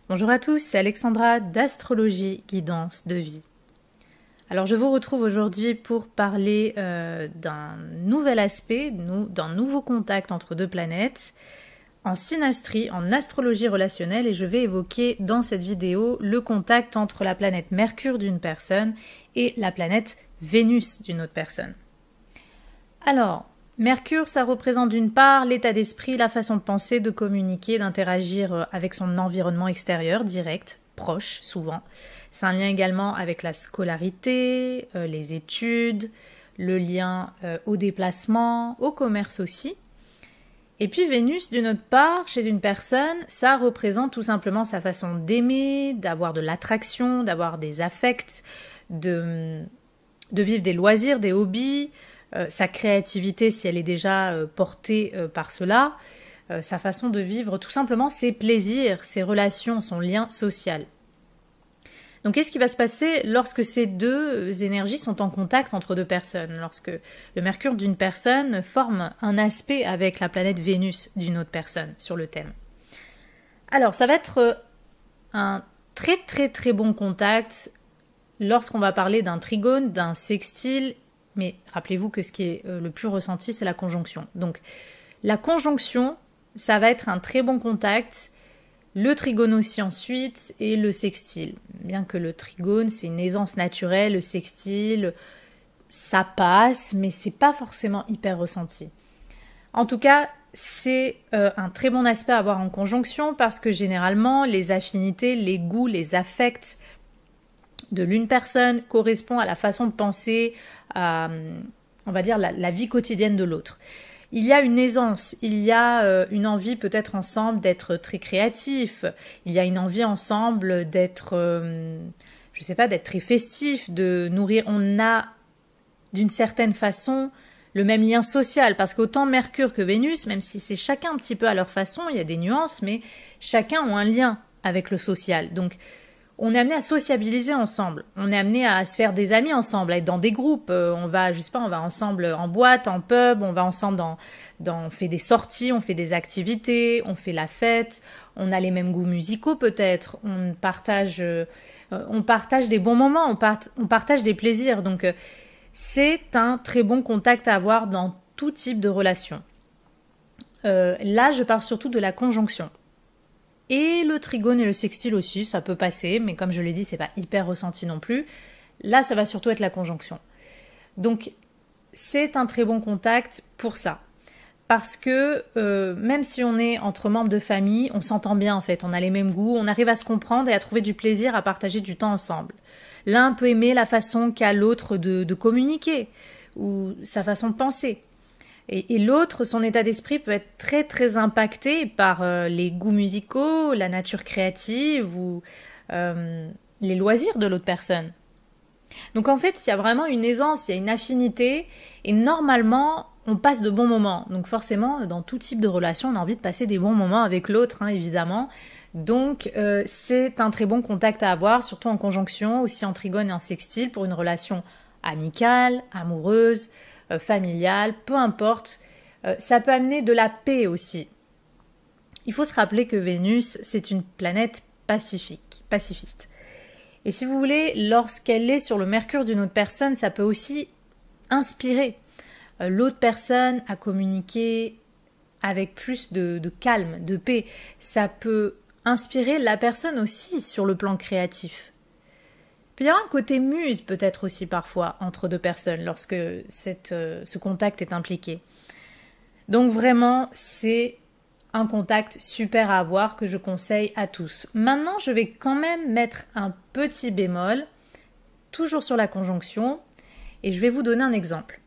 Bonjour à tous, c'est Alexandra d'Astrologie Guidance de Vie. Alors je vous retrouve aujourd'hui pour parler d'un nouvel aspect, d'un nouveau contact entre deux planètes en synastrie, en astrologie relationnelle, et je vais évoquer dans cette vidéo le contact entre la planète Mercure d'une personne et la planète Vénus d'une autre personne. Alors, Mercure, ça représente d'une part l'état d'esprit, la façon de penser, de communiquer, d'interagir avec son environnement extérieur, direct, proche, souvent. C'est un lien également avec la scolarité, les études, le lien au déplacement, au commerce aussi. Et puis Vénus, d'une autre part, chez une personne, ça représente tout simplement sa façon d'aimer, d'avoir de l'attraction, d'avoir des affects, de vivre des loisirs, des hobbies, sa créativité si elle est déjà portée par cela, sa façon de vivre tout simplement ses plaisirs, ses relations, son lien social. Donc qu'est-ce qui va se passer lorsque ces deux énergies sont en contact entre deux personnes, lorsque le Mercure d'une personne forme un aspect avec la planète Vénus d'une autre personne sur le thème? Alors ça va être un très bon contact lorsqu'on va parler d'un trigone, d'un sextile. Mais rappelez-vous que ce qui est le plus ressenti, c'est la conjonction. Donc, la conjonction, ça va être un très bon contact. Le trigone aussi ensuite, et le sextile. Bien que le trigone, c'est une aisance naturelle, le sextile, ça passe, mais c'est pas forcément hyper ressenti. En tout cas, c'est un très bon aspect à avoir en conjonction parce que généralement, les affinités, les goûts, les affects de l'une personne correspond à la façon de penser, à, on va dire, la vie quotidienne de l'autre. Il y a une aisance, il y a une envie peut-être ensemble d'être très créatif, il y a une envie ensemble d'être, je sais pas, d'être très festif, de nourrir. On a d'une certaine façon le même lien social, parce qu'autant Mercure que Vénus, même si c'est chacun un petit peu à leur façon, il y a des nuances, mais chacun a un lien avec le social. Donc, on est amené à sociabiliser ensemble, on est amené à se faire des amis ensemble, à être dans des groupes, on va, je sais pas, on va ensemble en boîte, en pub, on va ensemble on fait des sorties, on fait des activités, on fait la fête, on a les mêmes goûts musicaux peut-être, on partage des bons moments, on partage des plaisirs, donc c'est un très bon contact à avoir dans tout type de relation. Là, je parle surtout de la conjonction. Et le trigone et le sextile aussi, ça peut passer, mais comme je l'ai dit, c'est pas hyper ressenti non plus. Là, ça va surtout être la conjonction. Donc, c'est un très bon contact pour ça. Parce que même si on est entre membres de famille, on s'entend bien en fait, on a les mêmes goûts, on arrive à se comprendre et à trouver du plaisir à partager du temps ensemble. L'un peut aimer la façon qu'a l'autre de communiquer, ou sa façon de penser. Et l'autre, son état d'esprit peut être très impacté par les goûts musicaux, la nature créative ou les loisirs de l'autre personne. Donc en fait, il y a vraiment une aisance, il y a une affinité et normalement, on passe de bons moments. Donc forcément, dans tout type de relation, on a envie de passer des bons moments avec l'autre, hein, évidemment. Donc c'est un très bon contact à avoir, surtout en conjonction, aussi en trigone et en sextile pour une relation amicale, amoureuse, familiale, peu importe, ça peut amener de la paix aussi. Il faut se rappeler que Vénus, c'est une planète pacifiste. Et si vous voulez, lorsqu'elle est sur le Mercure d'une autre personne, ça peut aussi inspirer l'autre personne à communiquer avec plus de calme, de paix. Ça peut inspirer la personne aussi sur le plan créatif. Puis il y a un côté muse peut-être aussi parfois entre deux personnes lorsque ce contact est impliqué. Donc vraiment, c'est un contact super à avoir que je conseille à tous. Maintenant, je vais quand même mettre un petit bémol, toujours sur la conjonction, et je vais vous donner un exemple.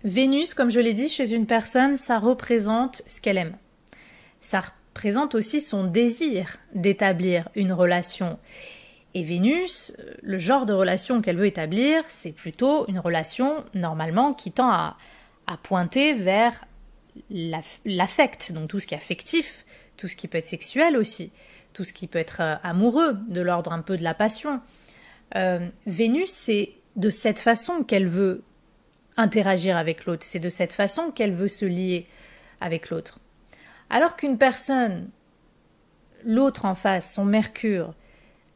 Vénus, comme je l'ai dit, chez une personne, ça représente ce qu'elle aime. Ça représente aussi son désir d'établir une relation. Et Vénus, le genre de relation qu'elle veut établir, c'est plutôt une relation normalement qui tend à pointer vers l'affect, donc tout ce qui est affectif, tout ce qui peut être sexuel aussi, tout ce qui peut être amoureux, de l'ordre un peu de la passion. Vénus, c'est de cette façon qu'elle veut interagir avec l'autre, c'est de cette façon qu'elle veut se lier avec l'autre. Alors qu'une personne l'autre en face, son Mercure,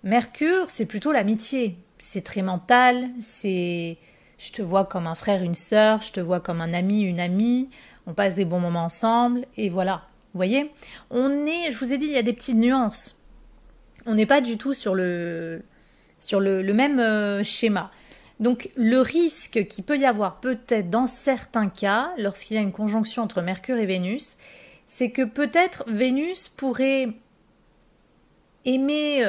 Mercure, c'est plutôt l'amitié. C'est très mental, c'est je te vois comme un frère, une sœur, je te vois comme un ami, une amie, on passe des bons moments ensemble, et voilà. Vous voyez, je vous ai dit, il y a des petites nuances. On n'est pas du tout sur le même schéma. Donc le risque qu'il peut y avoir peut-être dans certains cas, lorsqu'il y a une conjonction entre Mercure et Vénus, c'est que peut-être Vénus pourrait aimer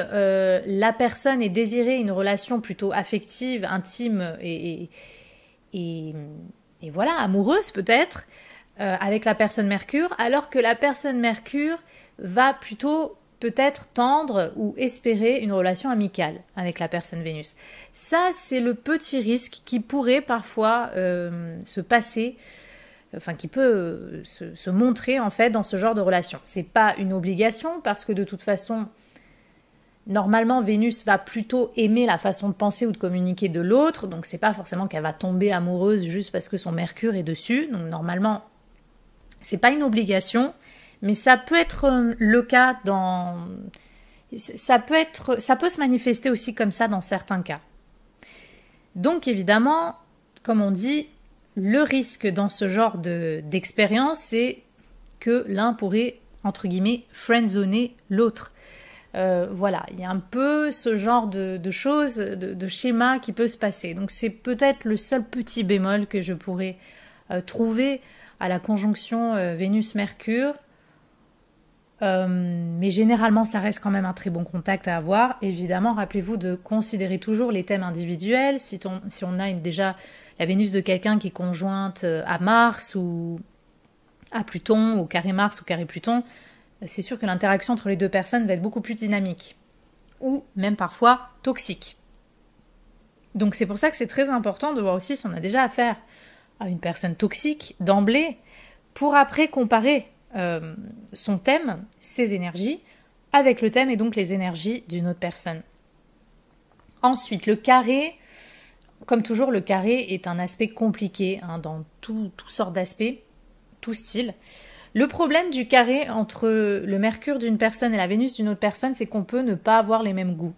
la personne et désirer une relation plutôt affective, intime et voilà, amoureuse peut-être, avec la personne Mercure, alors que la personne Mercure va plutôt peut-être tendre ou espérer une relation amicale avec la personne Vénus. Ça, c'est le petit risque qui pourrait parfois se passer, enfin qui peut se montrer en fait dans ce genre de relation. C'est pas une obligation parce que de toute façon, normalement, Vénus va plutôt aimer la façon de penser ou de communiquer de l'autre, donc c'est pas forcément qu'elle va tomber amoureuse juste parce que son Mercure est dessus. Donc normalement, c'est pas une obligation, mais ça peut être le cas dans... ça peut se manifester aussi comme ça dans certains cas. Donc évidemment, comme on dit, le risque dans ce genre d'expérience, c'est que l'un pourrait, entre guillemets, friendzoner l'autre. Voilà, il y a un peu ce genre de choses, de schéma qui peut se passer. Donc c'est peut-être le seul petit bémol que je pourrais trouver à la conjonction Vénus-Mercure. Mais généralement, ça reste quand même un très bon contact à avoir. Évidemment, rappelez-vous de considérer toujours les thèmes individuels. Si on a déjà la Vénus de quelqu'un qui est conjointe à Mars ou à Pluton, au carré Mars ou carré Pluton, c'est sûr que l'interaction entre les deux personnes va être beaucoup plus dynamique, ou même parfois toxique. Donc c'est pour ça que c'est très important de voir aussi si on a déjà affaire à une personne toxique d'emblée, pour après comparer son thème, ses énergies, avec le thème et donc les énergies d'une autre personne. Ensuite, le carré, comme toujours, le carré est un aspect compliqué dans toutes sortes d'aspects, tout style. Le problème du carré entre le Mercure d'une personne et la Vénus d'une autre personne, c'est qu'on peut ne pas avoir les mêmes goûts.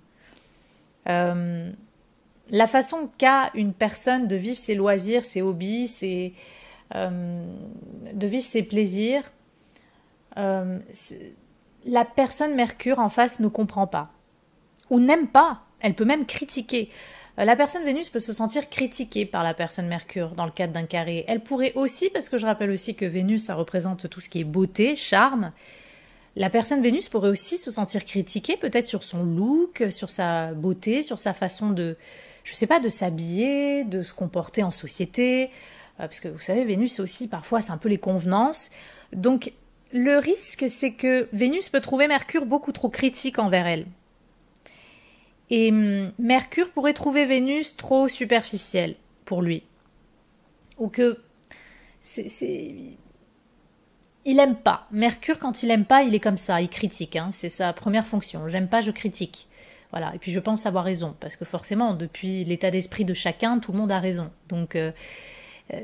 La façon qu'a une personne de vivre ses loisirs, ses hobbies, de vivre ses plaisirs, la personne Mercure en face ne comprend pas. Ou n'aime pas. Elle peut même critiquer. La personne Vénus peut se sentir critiquée par la personne Mercure dans le cadre d'un carré. Elle pourrait aussi, parce que je rappelle aussi que Vénus, ça représente tout ce qui est beauté, charme. La personne Vénus pourrait aussi se sentir critiquée, peut-être sur son look, sur sa beauté, sur sa façon de, je sais pas, de s'habiller, de se comporter en société. Parce que vous savez, Vénus aussi, parfois, c'est un peu les convenances. Donc, le risque, c'est que Vénus peut trouver Mercure beaucoup trop critique envers elle. Et Mercure pourrait trouver Vénus trop superficielle pour lui. Ou que il aime pas. Mercure, quand il aime pas, il est comme ça, il critique. C'est sa première fonction. J'aime pas, je critique. Voilà. Et puis je pense avoir raison. Parce que forcément, depuis l'état d'esprit de chacun, tout le monde a raison. Donc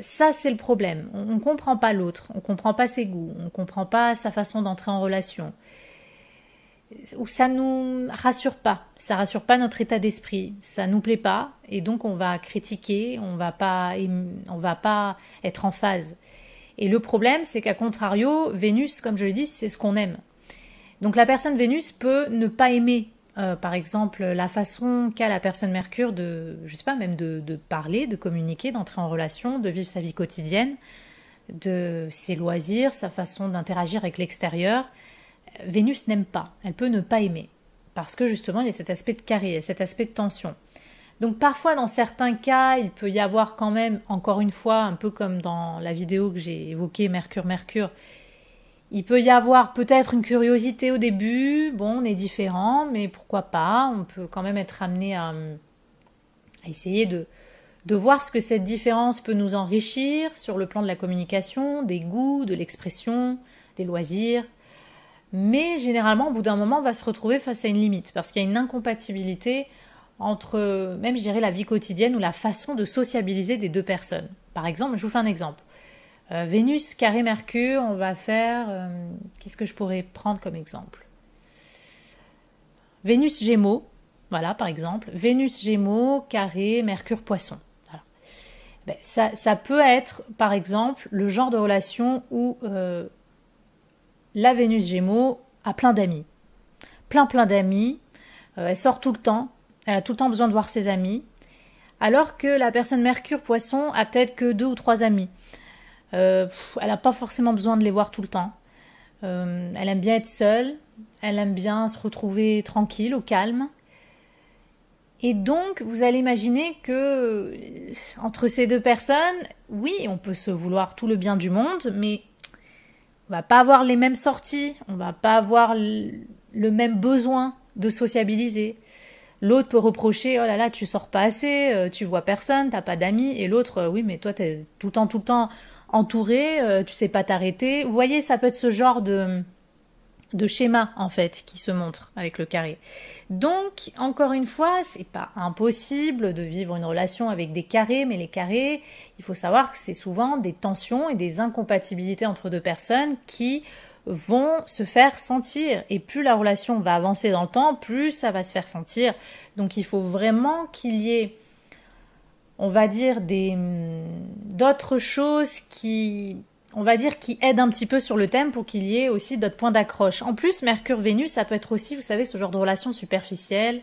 ça, c'est le problème. On ne comprend pas l'autre. On ne comprend pas ses goûts. On ne comprend pas sa façon d'entrer en relation. Ou ça nous rassure pas notre état d'esprit, ça nous plaît pas et donc on va critiquer, on va pas être en phase. Et le problème, c'est qu'à contrario, Vénus, comme je le dis, c'est ce qu'on aime. Donc la personne Vénus peut ne pas aimer, par exemple, la façon qu'a la personne Mercure je sais pas, même de parler, de communiquer, d'entrer en relation, de vivre sa vie quotidienne, de ses loisirs, sa façon d'interagir avec l'extérieur. Vénus n'aime pas, elle peut ne pas aimer, parce que justement il y a cet aspect de carré, il y a cet aspect de tension. Donc parfois dans certains cas, il peut y avoir quand même, encore une fois, un peu comme dans la vidéo que j'ai évoquée, Mercure, il peut y avoir peut-être une curiosité au début, bon on est différent, mais pourquoi pas, on peut quand même être amené à essayer de voir ce que cette différence peut nous enrichir sur le plan de la communication, des goûts, de l'expression, des loisirs. Mais généralement, au bout d'un moment, on va se retrouver face à une limite, parce qu'il y a une incompatibilité entre, même je dirais, la vie quotidienne ou la façon de sociabiliser des deux personnes. Par exemple, je vous fais un exemple. Vénus carré Mercure, on va faire... qu'est-ce que je pourrais prendre comme exemple ? Vénus Gémeaux, voilà par exemple, Vénus Gémeaux, carré, Mercure Poisson. Voilà. Ben, ça peut être par exemple le genre de relation où la Vénus Gémeaux a plein d'amis. Plein d'amis, elle sort tout le temps, elle a tout le temps besoin de voir ses amis, alors que la personne Mercure Poisson a peut-être que 2 ou 3 amis. Elle n'a pas forcément besoin de les voir tout le temps. Elle aime bien être seule, elle aime bien se retrouver tranquille, au calme. Et donc, vous allez imaginer que entre ces deux personnes, oui, on peut se vouloir tout le bien du monde, mais on va pas avoir les mêmes sorties, on va pas avoir le même besoin de sociabiliser. L'autre peut reprocher, oh là là, tu sors pas assez, tu vois personne, t'as pas d'amis. Et l'autre, oui, mais toi, t'es tout le temps entouré, tu sais pas t'arrêter. Vous voyez, ça peut être ce genre de schéma, en fait, qui se montre avec le carré. Donc, encore une fois, c'est pas impossible de vivre une relation avec des carrés, mais les carrés, il faut savoir que c'est souvent des tensions et des incompatibilités entre deux personnes qui vont se faire sentir. Et plus la relation va avancer dans le temps, plus ça va se faire sentir. Donc, il faut vraiment qu'il y ait, on va dire, d'autres choses qui aident un petit peu sur le thème pour qu'il y ait aussi d'autres points d'accroche. En plus, Mercure-Vénus, ça peut être aussi, vous savez, ce genre de relation superficielle.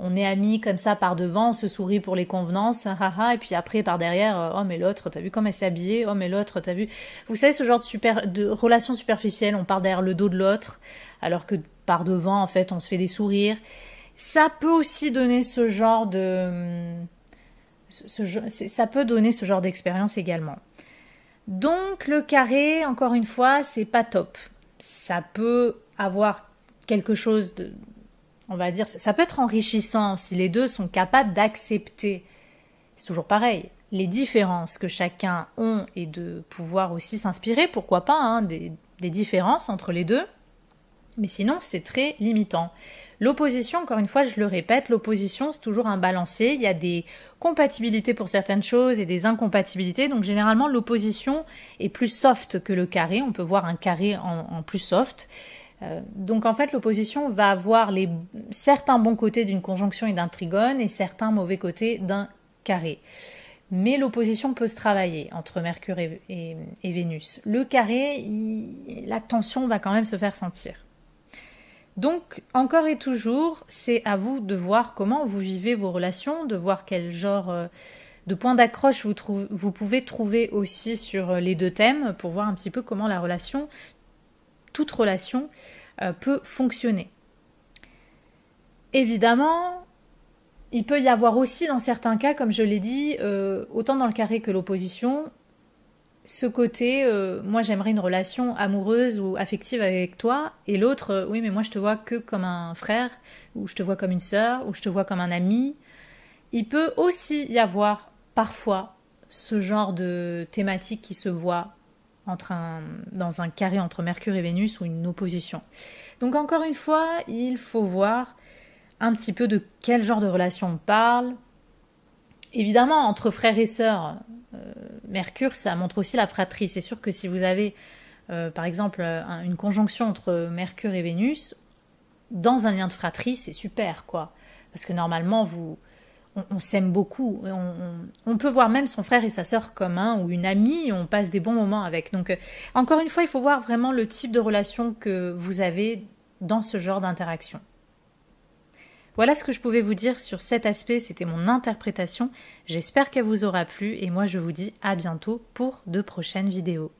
On est amis comme ça par devant, on se sourit pour les convenances, et puis après par derrière, oh mais l'autre, t'as vu comme elle s'est habillée, oh mais l'autre, t'as vu... Vous savez, ce genre de relation superficielle, on part derrière le dos de l'autre, alors que par devant, en fait, on se fait des sourires. Ça peut aussi donner ce genre de... ça peut donner ce genre d'expérience également. Donc le carré, encore une fois, c'est pas top. Ça peut avoir quelque chose de... On va dire, ça peut être enrichissant si les deux sont capables d'accepter, c'est toujours pareil, les différences que chacun ont et de pouvoir aussi s'inspirer, pourquoi pas, hein, des différences entre les deux. Mais sinon, c'est très limitant. L'opposition, encore une fois, je le répète, l'opposition, c'est toujours un balancier. Il y a des compatibilités pour certaines choses et des incompatibilités. Donc, généralement, l'opposition est plus soft que le carré. On peut voir un carré en plus soft. Donc, en fait, l'opposition va avoir certains bons côtés d'une conjonction et d'un trigone et certains mauvais côtés d'un carré. Mais l'opposition peut se travailler entre Mercure et Vénus. Le carré, la tension va quand même se faire sentir. Donc, encore et toujours, c'est à vous de voir comment vous vivez vos relations, de voir quel genre de points d'accroche vous pouvez trouver aussi sur les deux thèmes pour voir un petit peu comment la relation, toute relation, peut fonctionner. Évidemment, il peut y avoir aussi dans certains cas, comme je l'ai dit, autant dans le carré que l'opposition, ce côté, moi j'aimerais une relation amoureuse ou affective avec toi, et l'autre, oui mais moi je te vois que comme un frère, ou je te vois comme une sœur, ou je te vois comme un ami. Il peut aussi y avoir parfois ce genre de thématique qui se voit dans un carré entre Mercure et Vénus ou une opposition. Donc encore une fois, il faut voir un petit peu de quel genre de relation on parle. Évidemment, entre frères et sœurs, Mercure, ça montre aussi la fratrie. C'est sûr que si vous avez, par exemple, une conjonction entre Mercure et Vénus, dans un lien de fratrie, c'est super, quoi. Parce que normalement, on s'aime beaucoup. On peut voir même son frère et sa sœur comme un ou une amie, et on passe des bons moments avec. Donc, encore une fois, il faut voir vraiment le type de relation que vous avez dans ce genre d'interaction. Voilà ce que je pouvais vous dire sur cet aspect, c'était mon interprétation. J'espère qu'elle vous aura plu et moi je vous dis à bientôt pour de prochaines vidéos.